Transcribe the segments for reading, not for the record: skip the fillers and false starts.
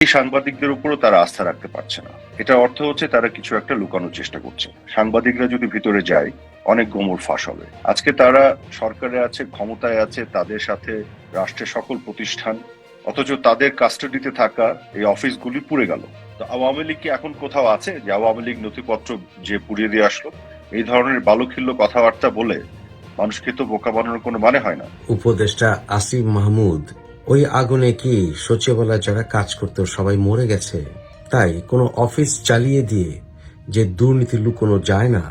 এই সাংবাদিকদের উপরও তারা আস্থা রাখতে পারছে না। এটা অর্থ হচ্ছে তারা কিছু একটা লুকানোর চেষ্টা করছে। সাংবাদিকরা যদি ভিতরে যায়, অনেক গোমর ফাঁস হবে। আজকে তারা সরকারে আছে, ক্ষমতায় আছে, তাদের সাথে রাষ্ট্রের সকল প্রতিষ্ঠান, অথচ তাদের কাস্টাডিতে থাকা এই অফিসগুলি পুড়ে গেল। তো আওয়ামী লীগ কি এখন কোথাও আছে যে আওয়ামী লীগ নথিপত্র যে পুড়িয়ে দিয়ে আসলো? এই ধরনের বালুখিল্য কথাবার্তা বলে মানুষকে তো বোকা বানানোর কোনো মানে হয় না। উপদেষ্টা আসিফ মাহমুদ, ওই আগুনে কি সচিবালয়ে যারা কাজ করতো সবাই মরে গেছে? তাই কোনো অফিস চালিয়ে দিয়ে যে দুর্নীতি লুকোনো যায় না,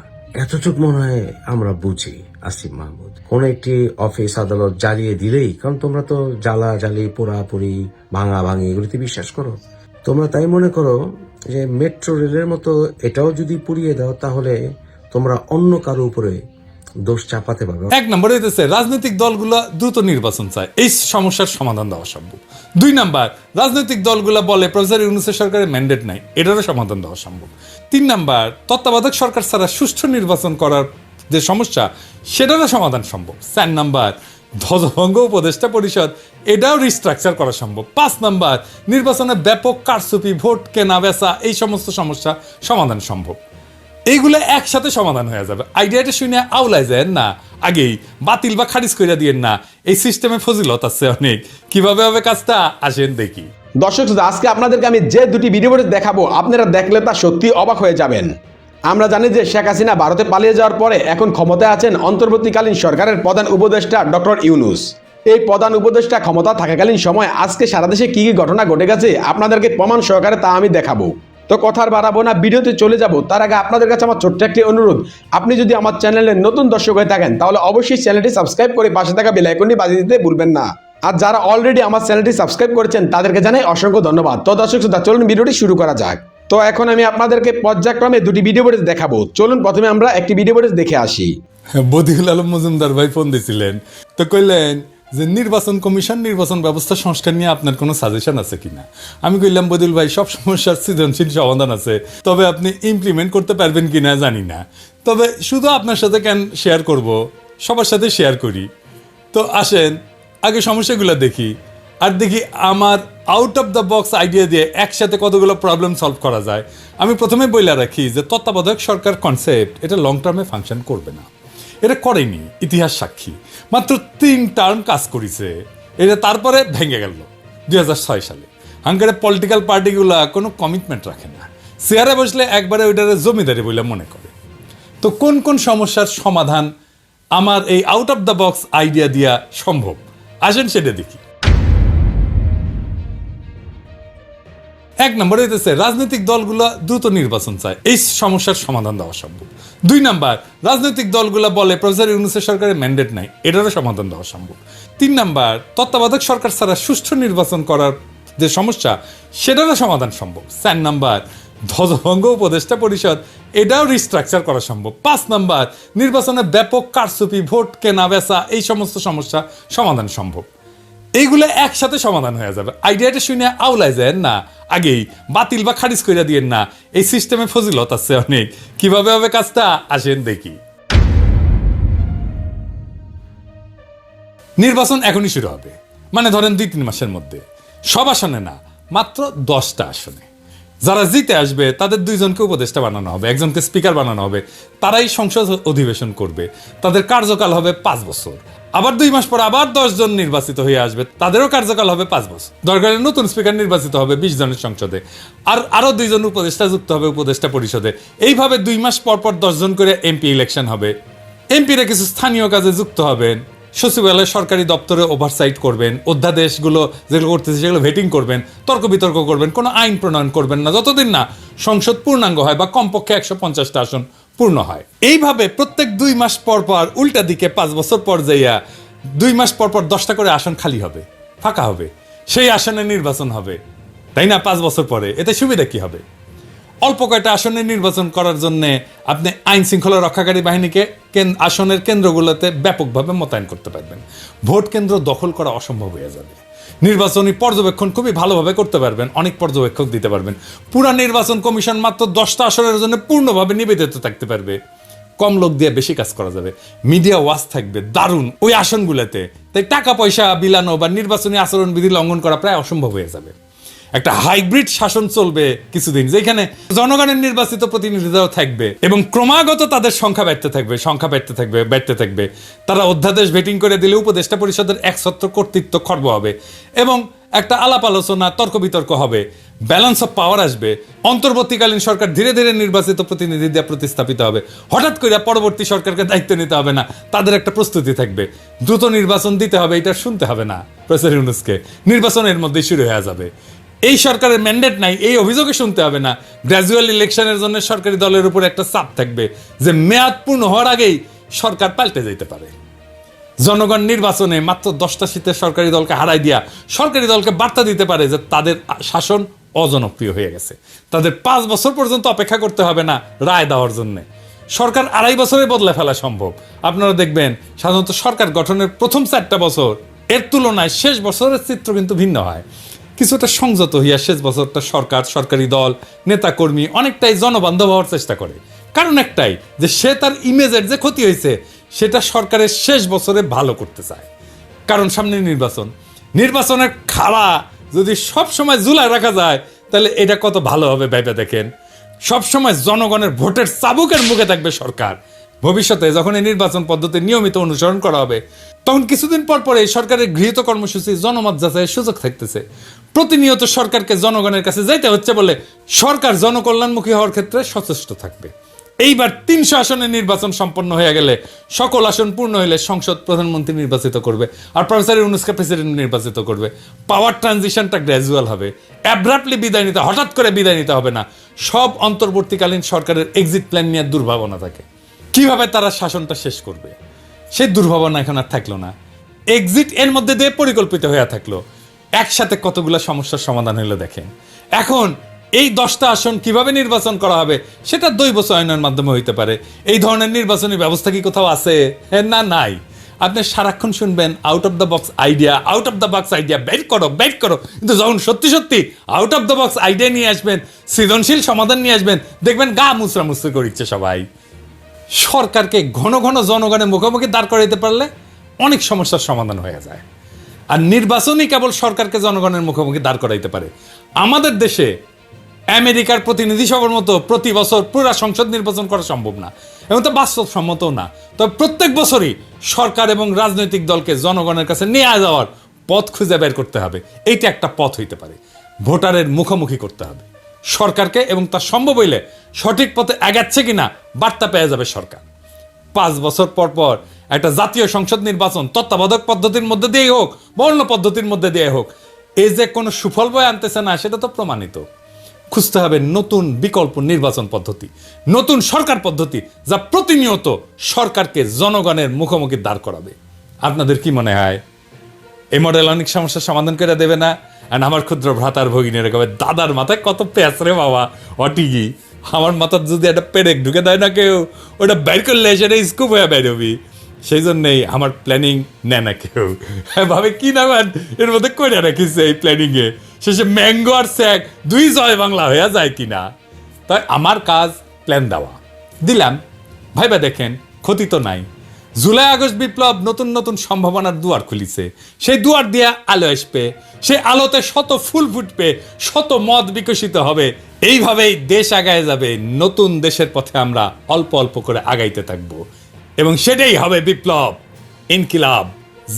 এতটুক মনে হয় আমরা বুঝি। আসিফ মাহমুদ, কোন একটি অফিস আদালত জ্বালিয়ে দিলেই, কারণ তোমরা তো জ্বালি পোড়াপুরি ভাঙা ভাঙি এগুলিতে বিশ্বাস করো, তোমরা তাই মনে করো যে মেট্রো রেলের মতো এটাও যদি পুড়িয়ে দাও তাহলে তোমরা অন্য কারো উপরে দোষ চাপাতে পারবে। এক নম্বর হইতেছে রাজনৈতিক দলগুলো দ্রুত নির্বাচন চায়, এই সমস্যার সমাধান দেওয়া সম্ভব। দুই নাম্বার, রাজনৈতিক দলগুলো বলে প্রফেসর ইউনূসের সরকারের ম্যান্ডেট নাই, এটারও সমাধান দেওয়া সম্ভব। তিন নাম্বার, তত্ত্বাবধায়ক সরকার ছাড়া সুষ্ঠু নির্বাচন করার যে সমস্যা সেটারও সমাধান সম্ভব। চার নাম্বার, ধ্বজভঙ্গ উপদেষ্টা পরিষদ, এটাও রিস্ট্রাকচার করা সম্ভব। পাঁচ নাম্বার, নির্বাচনে ব্যাপক কারচুপি, ভোট কেনা বেচা, এই সমস্ত সমস্যা সমাধান সম্ভব। এইগুলো একসাথে সমাধান হয়ে যাবে। আইডিয়াটা শুনে আউলাই যায় না, আগেই বাতিল বা খারিজ করে দিয়েন না। এই সিস্টেমে ফজিলত আছে অনেক। কিভাবে হবে কাজটা, আসেন দেখি। দর্শক, আজকে আপনাদেরকে আমি যে দুটি ভিডিও দেখাবো, আপনারা দেখলে তা সত্যি অবাক হয়ে যাবেন। আমরা জানি যে শেখ হাসিনা ভারতে পালিয়ে যাওয়ার পরে এখন ক্ষমতায় আছেন অন্তর্বর্তীকালীন সরকারের প্রধান উপদেষ্টা ডক্টর ইউনূস। এই প্রধান উপদেষ্টা ক্ষমতা থাকাকালীন সময় আজকে সারা দেশে কি কি ঘটনা ঘটে গেছে আপনাদেরকে প্রমাণ সহকারে তা আমি দেখাবো। তো কথা আর বাড়াবো না, ভিডিওতে চলে যাব। তার আগে আপনাদের কাছে আমার ছোট্ট একটি অনুরোধ, আপনি যদি আমার চ্যানেলের নতুন দর্শক হয়ে থাকেন তাহলে অবশ্যই চ্যানেলটি সাবস্ক্রাইব করে পাশে থাকা বেল আইকনটি বাজিয়ে দিতে ভুলবেন না। আর যারা অলরেডি আমার চ্যানেলটি সাবস্ক্রাইব করেছেন তাদেরকে জানাই অসংখ্য ধন্যবাদ। তো দর্শক, চলুন ভিডিওটি শুরু করা যাক। তো এখন আমি আপনাদেরকে পর্যায়ক্রমে দুটি ভিডিও ফুটেজ দেখাবো। চলুন প্রথমে আমরা একটি ভিডিও ফুটেজ দেখে আসি। বদিউল আলম মজুমদার ভাই ফোন দিয়েছিলেন, তো কইলেন যে নির্বাচন কমিশন, নির্বাচন ব্যবস্থা সংস্কার নিয়ে আপনার কোনো সাজেশন আছে কিনা। আমি কইলাম, বদিউল ভাই, সব সমস্যার সৃজনশীল সমাধান আছে, তবে আপনি ইমপ্লিমেন্ট করতে পারবেন কিনা জানি না। তবে শুধু আপনার সাথে কেন শেয়ার করব, সবার সাথে শেয়ার করি। তো আসেন আগে সমস্যাগুলো দেখি, আর দেখি আমার out of the box idea দিয়ে একসাথে কতগুলো প্রবলেম সলভ করা যায়। আমি প্রথমে বইলা রাখি যে তত্ত্বাবধায়ক সরকার কনসেপ্ট এটা লং টার্মে ফাংশন করবে না। এটা করেনি, ইতিহাস সাক্ষী। মাত্র 3 টার্ম কাজ করেছে, এটা তারপরে ভেঙে গেল 2006 সালে। হাঙ্গারে পলিটিক্যাল পার্টিগুলা কোনো কমিটমেন্ট রাখে না, চেয়ারে বসলে একবারে ওইটারে জমিদারি বলে মনে করে। তো কোন কোন সমস্যার সমাধান আমার এই out of the box idea দিয়া সম্ভব, আসেন সেটা দেখি। এক নম্বর হইতেছে রাজনৈতিক দলগুলো দ্রুত নির্বাচন চায়, এই সমস্যার সমাধান দেওয়া সম্ভব। দুই নাম্বার, রাজনৈতিক দলগুলো বলে প্রফেসর ইউনূসের সরকারের ম্যান্ডেট নাই, এটারও সমাধান দেওয়া সম্ভব। তিন নাম্বার, তত্ত্বাবধায়ক সরকার ছাড়া সুষ্ঠু নির্বাচন করার যে সমস্যা সেটারও সমাধান সম্ভব। চার নাম্বার, ধ্বজভঙ্গ উপদেষ্টা পরিষদ, এটাও রিস্ট্রাকচার করা সম্ভব। পাঁচ নাম্বার, নির্বাচনে ব্যাপক কারচুপি, ভোট কেনা বেচা, এই সমস্ত সমস্যা সমাধান সম্ভব। এইগুলো একসাথে সমাধান হয়ে যাবে। আইডিয়াটা শুনে আউলাই যায় না, আগেই বাতিল বা খারিজ করে দিয়েন না। এই সিস্টেমে ফজিলত আছে অনেক। কিভাবে হবে কাজটা, আসেন দেখি। নির্বাচন এখনই শুরু হবে, মানে ধরেন 2-3 মাসের মধ্যে। সব আসনে না, মাত্র 10টা আসনে। যারা জিতে আসবে তাদের 2 জনকে উপদেষ্টা বানানো হবে, একজনকে স্পিকার বানানো হবে। তারাই সংসদ অধিবেশন করবে, তাদের কার্যকাল হবে 5 বছর। আবার 2 মাস পর আবার 10 জন নির্বাচিত হয়ে আসবে, তাদেরও কার্যকাল হবে 5 বছর। দরকারে নতুন স্পিকার নির্বাচিত হবে 20 জনের সংসদে, আর আরো 2 জন উপদেষ্টা যুক্ত হবে উপদেষ্টা পরিষদে। এইভাবে 2 মাস পর পর 10 জন করে এমপি ইলেকশন হবে। এমপিরা কিছু স্থানীয় কাজে যুক্ত হবেন, সচিবালয় সরকারি দপ্তরে ওভারসাইট করবেন, অধ্যাদেশগুলো যেগুলো করতেছে সেগুলো ভেটিং করবেন, তর্ক বিতর্ক করবেন, কোনো আইন প্রণয়ন করবেন না যতদিন না সংসদ পূর্ণাঙ্গ হয় বা কমপক্ষে 150টা আসন পূর্ণ হয়। এইভাবে প্রত্যেক 2 মাস পর পর উল্টা দিকে 5 বছর পর যাইয়া 2 মাস পর পর 10টা করে আসন খালি হবে, ফাঁকা হবে, সেই আসনে নির্বাচন হবে, তাই না? 5 বছর পরে এতে সুবিধা কি হবে? অল্প কয়েকটা আসনে নির্বাচন করার জন্য আপনি আইন শৃঙ্খলা রক্ষাকারী বাহিনীকে আসনের কেন্দ্রগুলোতে ব্যাপকভাবে মোতায়েন করতে পারবেন। ভোট কেন্দ্র দখল করা অসম্ভব হয়ে যাবে। নির্বাচনী পর্যবেক্ষণ খুবই ভালোভাবে করতে পারবেন, অনেক পর্যবেক্ষক দিতে পারবেন। পুরা নির্বাচন কমিশন মাত্র 10টা আসনের জন্য পূর্ণভাবে নিবেদিত থাকতে পারবে। কম লোক দিয়ে বেশি কাজ করা যাবে। মিডিয়া ওয়াচ থাকবে দারুণ ওই আসনগুলোতে, তাই টাকা পয়সা বিলানো বা নির্বাচনী আচরণ বিধি লঙ্ঘন করা প্রায় অসম্ভব হয়ে যাবে। একটা হাইব্রিড শাসন চলবে কিছুদিন, যেখানে জনগণের নির্বাচিত প্রতিনিধিরাও থাকবে এবং ক্রমাগত তাদের সংখ্যা বাড়তে থাকবে। তারা অধ্যাদেশ ভেটিং করে দিলে উপদেষ্টা পরিষদের একছত্র কর্তৃত্ব খর্ব হবে এবং একটা আলাপ আলোচনা তর্ক বিতর্ক হবে, ব্যালেন্স অফ পাওয়ার আসবে, অন্তর্বর্তীকালীন সরকার ধীরে ধীরে নির্বাচিত প্রতিনিধি দিয়ে প্রতিস্থাপিত হবে। হঠাৎ করে পরবর্তী সরকারকে দায়িত্ব নিতে হবে না, তাদের একটা প্রস্তুতি থাকবে। দ্রুত নির্বাচন দিতে হবে, এটা শুনতে হবে না প্রফেসর ইউনূসকে, নির্বাচনের মধ্যেই শুরু হয়ে যাবে। এই সরকারের ম্যান্ডেট নাই, এই অভিযোগে শুনতে হবে না। গ্র্যাজুয়াল ইলেকশনের জন্য সরকারি দলের উপর একটা চাপ থাকবে যে মেয়াদ পূর্ণ হওয়ার আগেই সরকার পাল্টে যেতে পারে। জনগণ নির্বাচনে মাত্র 10টা সিটের সরকারি দলকে হারাই দিয়া সরকারি দলকে বার্তা দিতে পারে যে তাদের শাসন অজনপ্রিয় হয়ে গেছে, তাদের 5 বছর পর্যন্ত অপেক্ষা করতে হবে না রায় দেওয়ার জন্য। সরকার 2.5 বছরে বদলে ফেলা সম্ভব। আপনারা দেখবেন সাধারণত সরকার গঠনের প্রথম 4টা বছর এর তুলনায় শেষ বছরের চিত্র কিন্তু ভিন্ন হয়। কিছুটা সংযত হইয়া শেষ বছরটা সরকার, সরকারি দল, নেতাকর্মী অনেকটাই জনবান্ধব হওয়ার চেষ্টা করে। কারণ একটাই, যে সে তার ইমেজের যে ক্ষতি হয়েছে সেটা সরকারের শেষ বছরে ভালো করতে চায়। কারণ সামনে নির্বাচনের খাড়া যদি সব সময় ঝুলায় রাখা যায় তাহলে এটা কত ভালো হবে ভেবে দেখেন। সবসময় জনগণের ভোটের চাবুকের মুখে থাকবে সরকার। ভবিষ্যতে যখন এই নির্বাচন পদ্ধতি নিয়মিত অনুসরণ করা হবে তখন কিছুদিন পর পরে সরকারের গৃহীত কর্মসূচি জনমত যাচাইয়ের সুযোগ থাকতেছে। প্রতিনিয়ত সরকারকে জনগণের কাছে যাইতে হচ্ছে বলে সরকার জনকল্যাণমুখী হওয়ার ক্ষেত্রে সচেষ্ট থাকবে। এইবার 300 আসনের নির্বাচন সম্পন্ন হয়ে গেলে, সকল আসন পূর্ণ হলে সংসদ প্রধানমন্ত্রী নির্বাচিত করবে আর প্রফেসর ইউনূসকে প্রেসিডেন্ট নির্বাচিত করবে। পাওয়ার ট্রানজিশনটা গ্র্যাজুয়াল হবে, অ্যাব্রাপ্টলি হঠাৎ করে বিদায় নিতে হবে না। সব অন্তর্বর্তীকালীন সরকারের এক্সিট প্ল্যান নিয়ে দুর্ভাবনা থাকে, কিভাবে তারা শাসনটা শেষ করবে সেই দুর্ভাবনা এখন আর থাকলো না। এক্সিট এর মধ্যে দিয়ে পরিকল্পিত হয়ে থাকলো। একসাথে কতগুলো সমস্যার সমাধান হলো দেখেন। এখন এই 10টা আসন কিভাবে নির্বাচন করা হবে সেটা দৈব চয়নের মাধ্যমে হইতে পারে। এই ধরনের নির্বাচনী ব্যবস্থা কি কোথাও আছে? না, নাই। আপনি সারাক্ষণ শুনবেন out of the box idea, বের করো, কিন্তু যখন সত্যি out of the box idea নিয়ে আসবেন, সৃজনশীল সমাধান নিয়ে আসবেন, দেখবেন গা মুচড়া করিচ্ছে সবাই। সরকারকে ঘন ঘন জনগণের মুখোমুখি দাঁড় করাইতে পারলে অনেক সমস্যার সমাধান হয়ে যায়। আর নির্বাচনই কেবল সরকারকে জনগণের মুখোমুখি দাঁড় করাইতে পারে। আমাদের দেশে আমেরিকার প্রতিনিধি সভার মতো প্রতি বছর পুরা সংসদ নির্বাচন করা সম্ভব না এবং তা বাস্তবসম্মত না। তবে প্রত্যেক বছরই সরকার এবং রাজনৈতিক দলকে জনগণের কাছে নিয়ে যাওয়ার পথ খুঁজে বের করতে হবে। এইটা একটা পথ হইতে পারে। ভোটারের মুখোমুখি করতে হবে সরকারকে এবং তার সম্ভব হইলে সঠিক পথে এগাচ্ছে কিনা বার্তা পেয়ে যাবে সরকার। 5 বছর পর পর একটা জাতীয় সংসদ নির্বাচন তত্ত্বাবধায়ক পদ্ধতির মধ্যে দিয়ে হোক বা অন্য পদ্ধতির মধ্যে দিয়ে হোক, এই যে কোনো সুফল বয়ে আনতেছে না সেটা তো প্রমাণিত। খুঁজতে হবে নতুন বিকল্প নির্বাচন পদ্ধতি, নতুন সরকার পদ্ধতি যা প্রতিনিয়ত সরকারকে জনগণের মুখোমুখি দাঁড় করাবে। আপনাদের কি মনে হয় এই মডেল অনেক সমস্যার সমাধান করে দেবে না? আর আমার ক্ষুদ্র ভ্রাতার ভগিনীর কবে দাদার মাথায় কত প্যাঁচ রে বাবা, অটিকি আমার মাথার যদি একটা পেরেক ঢুকে দেয় না কেউ, ওটা বের করলে সেটা স্কুপ হয়ে বেরোবি। সেই জন্যেই আমার প্ল্যানিং নেয় না কেউ, ভাবে কি না এর মধ্যে করে রাখিছে এই প্ল্যানিংয়ে, শেষে ম্যাঙ্গো আর স্যাক 2 জয় বাংলা হয়ে যায় কিনা। তাই আমার কাজ প্ল্যান দেওয়া, দিলাম, ভাইবা দেখেন, ক্ষতি তো নাই। জুলাই আগস্ট বিপ্লব নতুন নতুন সম্ভাবনার দুয়ার খুলিছে। সেই দুয়ার দিয়ে আলো আসবে, সেই আলোতে শত ফুল ফুটবে, শত মত বিকশিত হবে। এইভাবেই দেশ আগায় যাবে। নতুন দেশের পথে আমরা অল্প অল্প করে আগাইতে থাকবো এবং সেটাই হবে বিপ্লব। ইনকিলাব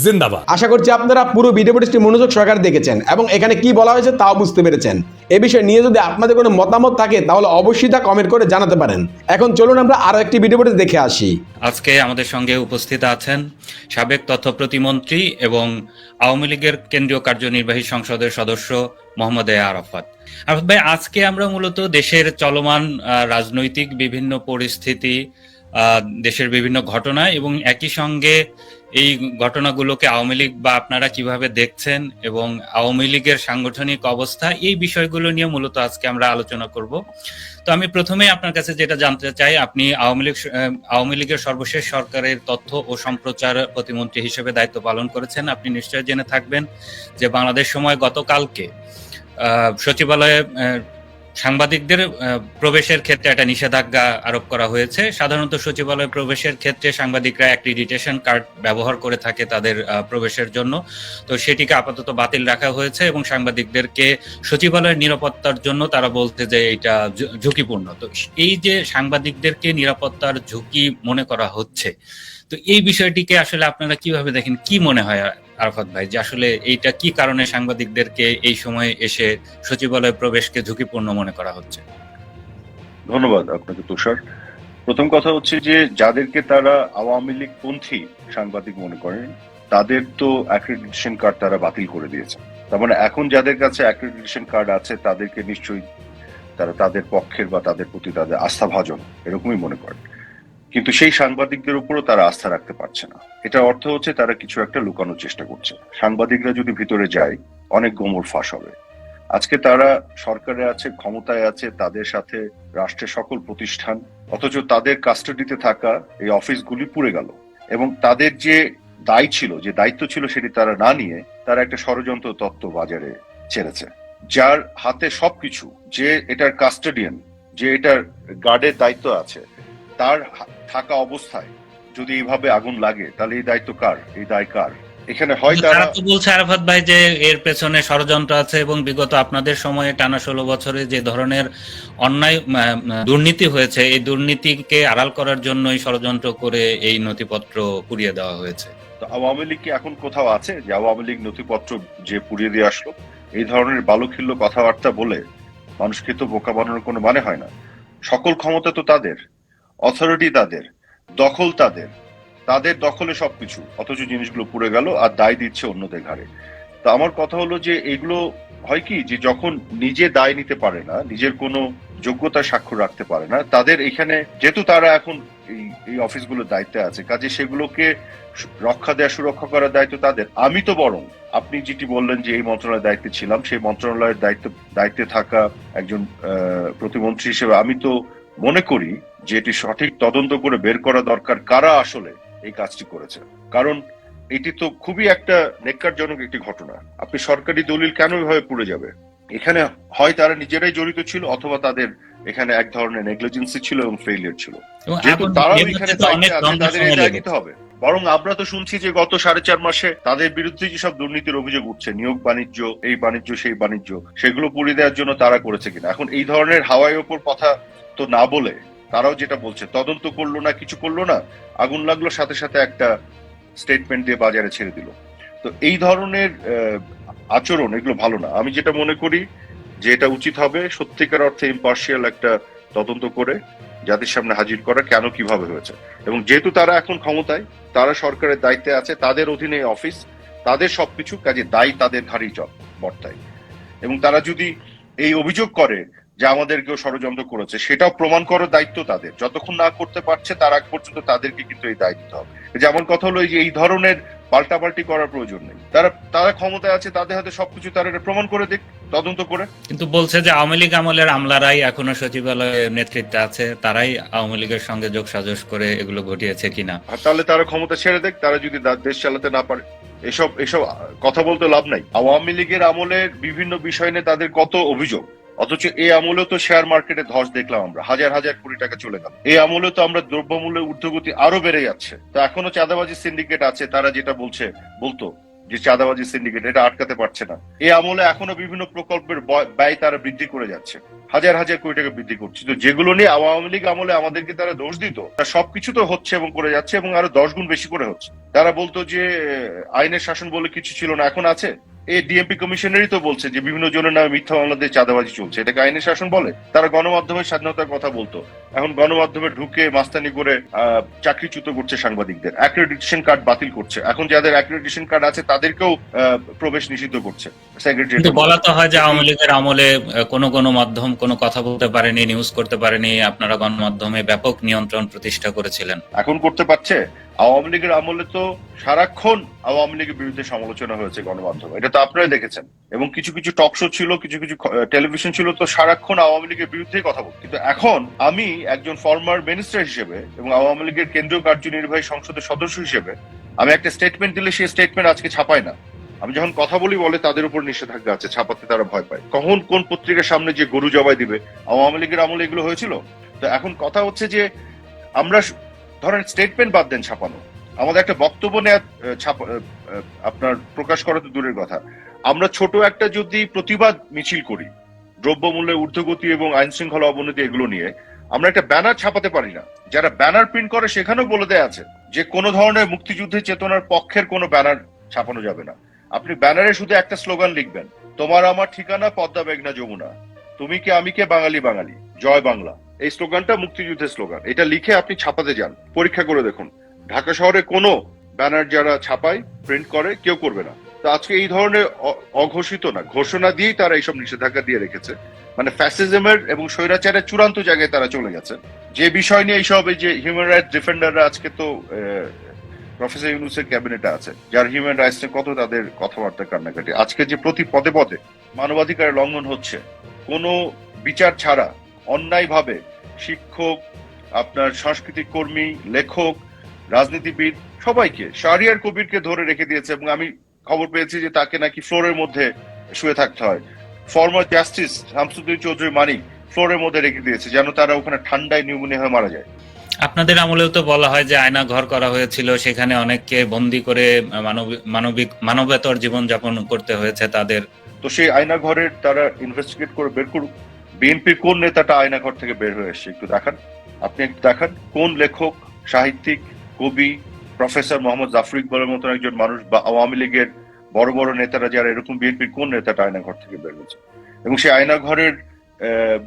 জিন্দাবাদ। আশা করছি আপনারা পুরো ভিডিওটি মনোযোগ সহকারে দেখেছেন এবং এখানে কি বলা হয়েছে তাও বুঝতে পেরেছেন। এ বিষয়ে নিয়ে যদি আপনাদের কোনো মতামত থাকে তাহলে অবশ্যই তা কমেন্ট করে জানাতে পারেন। এখন চলুন আমরা আরো একটি ভিডিওটি দেখে আসি। আজকে আমাদের সঙ্গে উপস্থিত আছেন সাবেক তথ্য প্রতিমন্ত্রী এবং আওয়ামী লীগের কেন্দ্রীয় কার্যনির্বাহী সংসদের সদস্য মোহাম্মদ আরাফাত। আরাফাত ভাই, আজকে আমরা মূলত দেশের চলমান রাজনৈতিক বিভিন্ন পরিস্থিতি, দেশের বিভিন্ন ঘটনা এবং একই সঙ্গে এই ঘটনাগুলোকে আওয়ামী লীগ বা আপনারা কিভাবে দেখছেন এবং আওয়ামী লীগের সাংগঠনিক অবস্থা, এই বিষয়গুলো নিয়ে মূলত আজকে আমরা আলোচনা করব। তো আমি প্রথমেই আপনার কাছে যেটা জানতে চাই, আপনি আওয়ামী লীগের সর্বশেষ সরকারের তথ্য ও সম্প্রচার প্রতিমন্ত্রী হিসেবে দায়িত্ব পালন করেছেন। আপনি নিশ্চয়ই জেনে থাকবেন যে বাংলাদেশ সময় গতকালকে সচিবালয়ে সাংবাদিকদের প্রবেশের ক্ষেত্রে একটা নিষেধাজ্ঞা আরোপ করা হয়েছে। সাধারণত সচিবালয় প্রবেশের ক্ষেত্রে সাংবাদিকরা অ্যাক্রিডিটেশন কার্ড ব্যবহার করে থাকে তাদের প্রবেশের জন্য, তো সেটিকে আপাতত বাতিল রাখা হয়েছে এবং সাংবাদিকদেরকে সচিবালয়ের নিরাপত্তার জন্য তারা বলছে যে এটা ঝুঁকিপূর্ণ। তো এই যে সাংবাদিকদেরকে নিরাপত্তার ঝুঁকি মনে করা হচ্ছে, তো এই বিষয়টিকে আসলে আপনারা কিভাবে দেখেন? কি মনে হয় আরাফাত ভাই যে আসলে এইটা কি কারণে সাংবাদিকদেরকে এই সময়ে এসে সচিবালয় প্রবেশকে ঝুঁকিপূর্ণ মনে করা হচ্ছে? ধন্যবাদ আপনাকে তুষার। প্রথম কথা হচ্ছে যে যাদেরকে তারা আওয়ামী লীগ পন্থী সাংবাদিক মনে করেন তাদের তো অ্যাক্রেডিটেশন কার্ড তারা বাতিল করে দিয়েছে। তার মানে এখন যাদের কাছে অ্যাক্রেডিটেশন কার্ড আছে তাদেরকে নিশ্চয়ই তারা তাদের পক্ষের বা তাদের প্রতি তাদের আস্থাভাজন এরকমই মনে করেন, কিন্তু সেই সাংবাদিকদের উপরও তারা আস্থা রাখতে পারছে না। এটা অর্থ হচ্ছে তারা কিছু একটা লুকানোর চেষ্টা করছে। সাংবাদিকরা যদি ভিতরে যায় অনেক গোমর ফাঁস হবে। আজকে তারা সরকারে আছে, ক্ষমতায় আছে, তাদের সাথে রাষ্ট্রের সকল প্রতিষ্ঠান, অথচ তাদের কাস্টাডিতে থাকা এই অফিসগুলি পুড়ে গেল এবং তাদের যে দায়িত্ব ছিল সেটি তারা না নিয়ে তারা একটা ষড়যন্ত্র তত্ত্ব বাজারে ছেড়েছে। যার হাতে সবকিছু, যে এটার কাস্টাডিয়ান, যে এটার গার্ডের দায়িত্ব আছে, তার থাকা অবস্থায় যদি এইভাবে আগুন লাগে তাহলে এই দায়িত্ব কার? এই দায় কার? এখানে হয় তারা তো বলছে আরাফাত ভাই যে এর পেছনে ষড়যন্ত্র আছে এবং বিগত আপনাদের সময়ে টানা 16 বছরে যে ধরনের অন্যায় দুর্নীতি হয়েছে, এই দুর্নীতিকে আড়াল করার জন্যই ষড়যন্ত্র করে এই নথিপত্র পুড়িয়ে দেওয়া হয়েছে। তো আওয়ামী লীগ কি এখন কোথাও আছে যে আওয়ামী লীগ নথিপত্র যে পুড়িয়ে দিয়ে আসলো? এই ধরনের বালুখিল্য কথাবার্তা বলে মানুষকে তো বোকা বানানোর কোনো মানে হয় না। সকল ক্ষমতা তো তাদের, অথরিটি তাদের, দখল তাদের, তাদের দখলে সবকিছু, অথচ জিনিসগুলো পুড়ে গেল আর দায় দিচ্ছে অন্যদের ঘাড়ে। তো আমার কথা হলো যে এগুলো হয় কি, যে যখন নিজে দায় নিতে পারে না, নিজের কোনো যোগ্যতা স্বাক্ষর রাখতে পারে না, তাদের এখানে যেহেতু তারা এখন এই অফিসগুলোর দায়িত্বে আছে, কাজে সেগুলোকে রক্ষা দেওয়া, সুরক্ষা করার দায়িত্ব তাদের। আমি তো বরং আপনি যেটি বললেন যে এই মন্ত্রণালয়ের দায়িত্বে ছিলাম, সেই মন্ত্রণালয়ের দায়িত্বে থাকা একজন প্রতিমন্ত্রী হিসেবে আমি তো মনে করি যে এটি সঠিক তদন্ত করে বের করা দরকার কারা আসলে এই কাজটি করেছে। কারণ এটি তো খুবই একটা নেক্কারজনক একটি ঘটনা। আপনি সরকারি দলিল কেন এভাবে পুড়ে যাবে? এখানে হয় তারা নিজেরাই জড়িত ছিল অথবা তাদের এখানে এক ধরনের নেগলিজেন্সি ছিল এবং ফেইলিয়ার ছিল। যেহেতু তারাও এখানে দায়িত্বে আছে, তাদের এই দায় নিতে হবে। বরং আমরা তো শুনছি যে গত 4.5 মাসে তাদের বিরুদ্ধে যেসব দুর্নীতির অভিযোগ উঠছে, নিয়োগ বাণিজ্য, এই বাণিজ্য সেই বাণিজ্য, সেগুলো পুড়িয়ে দেওয়ার জন্য তারা করেছে কিনা। এখন এই ধরনের হাওয়ায় ওপর কথা তো না বলে তারাও যেটা বলছে, তদন্ত করলো না, কিছু করলো না, আগুন লাগলো, সাথে সাথে একটা স্টেটমেন্ট দিয়ে বাজারে ছেড়ে দিল। তো এই ধরনের আচরণ এগুলো ভালো না। আমি যেটা মনে করি যে এটা উচিত হবে সত্যিকার অর্থে ইম্পার্শিয়াল একটা তদন্ত করে জাতির সামনে হাজির করা, কেন কিভাবে হয়েছে। এবং যেহেতু তারা এখন ক্ষমতায়, তারা সরকারের দায়িত্বে আছে, তাদের অধীনে অফিস, তাদের সবকিছু, কাজে দায়ী তাদের ঘাড়েই বর্তায়। এবং তারা যদি এই অভিযোগ করে যে আমাদের কেউ ষড়যন্ত্র করেছে, সেটাও প্রমাণ করার দায়িত্ব তাদের। যতক্ষণ না করতে পারছে তার আগ পর্যন্ত তাদেরকে কিন্তু এই দায় দিতে হবে। যেমন কথা হলো যে এই ধরনের পাল্টাপাল্টি করার প্রয়োজন নেই। তারা ক্ষমতায় আছে, তাদের হাতে সবকিছু, তারা এটা প্রমাণ করে দিক তদন্ত করে। কিন্তু বলছে যে আওয়ামী লীগ আমলের আমলারাই এখনো সচিবালয়ের নেতৃত্বে আছে, তারাই আওয়ামী লীগের সঙ্গে যোগসাজশ করে এগুলো ঘটিয়েছে কিনা। তাহলে তারা ক্ষমতা ছেড়ে দেখ, তারা যদি দেশ চালাতে না পারে। এসব কথা বলতে লাভ নাই। আওয়ামী লীগের আমলের বিভিন্ন বিষয় নিয়ে তাদের কত অভিযোগ, অথচ এই আমলেও তো শেয়ার মার্কেটে ধস দেখলাম আমরা, হাজার হাজার কোটি টাকা চলে গেল। এই আমলে তো আমরা দ্রব্যমূল্যের ঊর্ধ্বগতি আরো বেড়ে যাচ্ছে। তো এখনো চাঁদাবাজি সিন্ডিকেট আছে, তারা যেটা বলতো যে চাঁদাবাজি সিন্ডিকেট, এটা আটকাতে পারছে না। এই আমলে এখনো বিভিন্ন প্রকল্পের ব্যয় তারা বৃদ্ধি করে যাচ্ছে, হাজার হাজার কোটি টাকা বৃদ্ধি করছে। তো যেগুলো নিয়ে আওয়ামী লীগ আমলে আমাদেরকে তারা দোষ দিত, তা সবকিছু তো হচ্ছে এবং করে যাচ্ছে, এবং আরো 10 গুণ বেশি করে হচ্ছে। তারা বলতো যে আইনের শাসন বলে কিছু ছিল না, এখন আছে। এই ডিএমপি কমিশনারই তো বলছে যে বিভিন্ন জনের নামে মিথ্যা মামলাতে চাঁদাবাজি চলছে, এটাকে আইনের শাসন বলে? তারা গণমাধ্যমের স্বাধীনতার কথা বলতো, এখন গণমাধ্যমে ঢুকে মাস্তানি করে চাকরিচ্যুত করছে সাংবাদিকদের, অ্যাক্রেডিটেশন কার্ড বাতিল করছে, এখন যাদের অ্যাক্রেডিটেশন কার্ড আছে তাদেরকেও প্রবেশ নিষিদ্ধ করছে। কিন্তু বলা তো হয় যে আওয়ামী লীগের আমলে কোনো গণমাধ্যম কোনো কথা বলতে পারেনি, নিউজ করতে পারেনি, আপনারা গণমাধ্যমে ব্যাপক নিয়ন্ত্রণ প্রতিষ্ঠা করেছিলেন। এখন করতে পারছে? আওয়ামী লীগের আমলে তো সারাক্ষণ আওয়ামী লীগের বিরুদ্ধে সমালোচনা হয়েছে গণমাধ্যমে, এটা তো আপনারা দেখেছেন। এবং কিছু কিছু টক শো ছিল, কিছু কিছু টেলিভিশন ছিল, তো সারাক্ষণ আওয়ামী লীগের বিরুদ্ধেই কথা বলতো। কিন্তু এখন আমি একজন ফর্মার মিনিস্টার হিসেবে এবং আওয়ামী লীগের কেন্দ্রীয় কার্যনির্বাহী সংসদের সদস্য হিসেবে আমি একটা স্টেটমেন্ট দিলে সেই স্টেটমেন্ট আজকে ছাপায় না, আমি যখন কথা বলি বলে তাদের উপর নিষেধাজ্ঞা আছে, ছাপাতে তারা ভয় পায়। কখন কোন পত্রিকার সামনে যে গরু জবাই দিবে, আওয়ামী লীগের আমলে এগুলো হয়েছিল। তো এখন কথা হচ্ছে যে আমরা ধরেন স্টেটমেন্ট বাদ দেন ছাপানো, আমাদের একটা বক্তব্য নেওয়া আপনার প্রকাশ করা তো দূরের কথা, আমরা ছোট একটা যদি প্রতিবাদ মিছিল করি দ্রব্যমূল্যের ঊর্ধ্বগতি এবং আইন শৃঙ্খলা অবনতি এগুলো নিয়ে, আমরা একটা ব্যানার ছাপাতে পারি না। যারা ব্যানার প্রিন্ট করে সেখানেও বলে দেয়া আছে যে কোনো ধরনের মুক্তিযুদ্ধের চেতনার পক্ষের কোনো ব্যানার ছাপানো যাবে না। আপনি ব্যানারে শুধু একটা স্লোগান লিখবেন, তোমার আমার ঠিকানা পদ্মা মেঘনা যমুনা, তুমি কে আমি কে বাঙালি বাঙালি, জয় বাংলা। এই স্লোগানটা মুক্তিযুদ্ধের স্লোগান। এটা লিখে আপনি ছাপাতে যান, পরীক্ষা করে দেখুন ঢাকা শহরে কোনো ব্যানার যারা ছাপায় প্রিন্ট করে কেউ করবে না। তো আজকে এই ধরনের অঘোষিত না, ঘোষণা দিয়েই তারা এইসব নিষেধাজ্ঞা দিয়ে রেখেছে। মানে ফ্যাসিজমের এবং স্বৈরাচারের চূড়ান্ত জায়গায় তারা চলে গেছে। যে বিষয় নিয়ে এইসব এই যে হিউম্যান রাইটস ডিফেন্ডাররা, আজকে তো প্রফেসর ইউনূসের ক্যাবিনেটে আছে, যার হিউম্যান রাইটস নিয়ে কত তাদের কথাবার্তা কান্নাকাটি, আজকে যে প্রতি পদে পদে মানবাধিকারের লঙ্ঘন হচ্ছে, কোনো বিচার ছাড়া অন্যায়ভাবে শিক্ষক, আপনার সাংস্কৃতিক কর্মী, লেখক, রাজনীতিবিদ সবাইকে, শাহরিয়ার কবিরকে ধরে রেখে দিয়েছে এবং আমি খবর পেয়েছি যে তাকে নাকি ফ্লোরের মধ্যে শুয়ে থাকতে হয়। ফর্মার জাস্টিস শামসুদ্দিন চৌধুরী মানিক ফ্লোরের মধ্যে রেখে দিয়েছে যেন তারা ওখানে ঠান্ডায় নিউমোনিয়া হয়ে মারা যায়। আপনাদের আমলেও তো বলা হয় যে আয়না ঘর করা হয়েছিল, সেখানে অনেককে বন্দি করে মানবেতর জীবনযাপন করতে হয়েছে তাদের। তো সেই আয়না ঘরের তারা ইনভেস্টিগেট করে বের করুক, বিএনপির কোন নেতাটা আয়না ঘর থেকে বের হয়ে এসছে একটু দেখান, আপনি একটু দেখান কোন লেখক, সাহিত্যিক, কবি, প্রফেসর মোহাম্মদ জাফর ইকবালের মতন একজন মানুষ বা আওয়ামী লীগের বড় বড় নেতারা যারা এরকম, বিএনপির কোন নেতাটা আয়না ঘর থেকে বের হয়েছে। এবং সেই আয়না ঘরের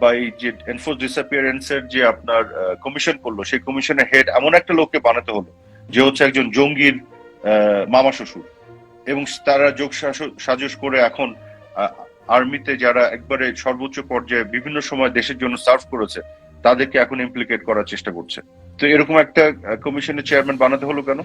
বা এই যে এনফোর্স ডিসঅ্যাপিয়ারেন্স এর যে আপনার কমিশন করলো, সেই কমিশনের হেড এমন একটা লোককে বানাতে হলো যে হচ্ছে একজন জঙ্গির মামা শ্বশুর, এবং তারা যোগ সাজস করে এখন আর্মিতে যারা একবারে সর্বোচ্চ পর্যায়ে বিভিন্ন সময় দেশের জন্য সার্ভ করেছে তাদেরকে এখন ইমপ্লিকেট করার চেষ্টা করছে। তো এরকম একটা কমিশনের চেয়ারম্যান বানাতে হলো কেন,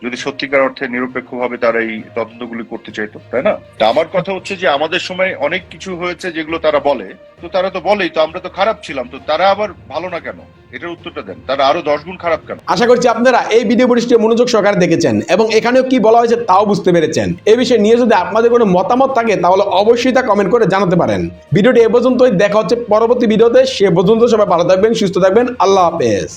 যদি সত্যিকার অর্থে নিরপেক্ষভাবে তারা এই তদন্তগুলি করতে চাইতো, তাই না? তা আমার কথা হচ্ছে যে আমাদের সময় অনেক কিছু হয়েছে যেগুলো তারা বলে, তো তারা তো বলেই তো আমরা তো খারাপ ছিলাম, তো তারা আবার ভালো না কেন? এটার উত্তরটা দেন, তারা আরো 10 গুণ খারাপ কেন? আশা করছি আপনারা এই ভিডিও ফুটেজটি মনোযোগ সহকারে দেখেছেন এবং এখানেও কি বলা হয়েছে তাও বুঝতে পেরেছেন। এই বিষয়ে নিয়ে যদি আপনাদের কোনো মতামত থাকে তাহলে অবশ্যই তা কমেন্ট করে জানাতে পারেন। ভিডিওটি এ পর্যন্তই, দেখা হচ্ছে পরবর্তী ভিডিওতে। সে পর্যন্ত সবাই ভালো থাকবেন, সুস্থ থাকবেন। আল্লাহ হাফেজ।